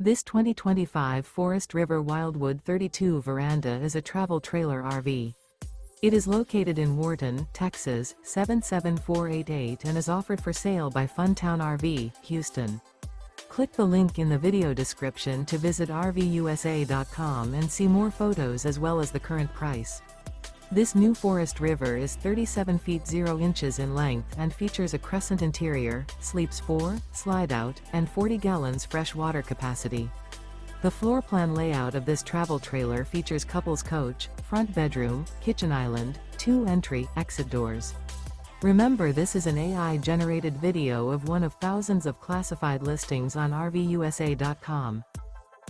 This 2025 Forest River Wildwood 32 veranda is a travel trailer RV. It is located in Wharton, Texas, 77488 and is offered for sale by Funtown RV, Houston. Click the link in the video description to visit RVUSA.com and see more photos as well as the current price. This new Forest River is 37 feet 0 inches in length and features a CRESCENT interior, sleeps 4, Slideout, and 40 gallons fresh water capacity. The floor plan layout of this travel trailer features couples coach, front bedroom, kitchen island, 2 entry/exit doors. Remember, this is an AI-generated video of one of thousands of classified listings on RVUSA.com.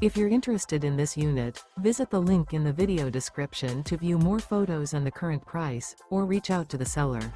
If you're interested in this unit, visit the link in the video description to view more photos and the current price, or reach out to the seller.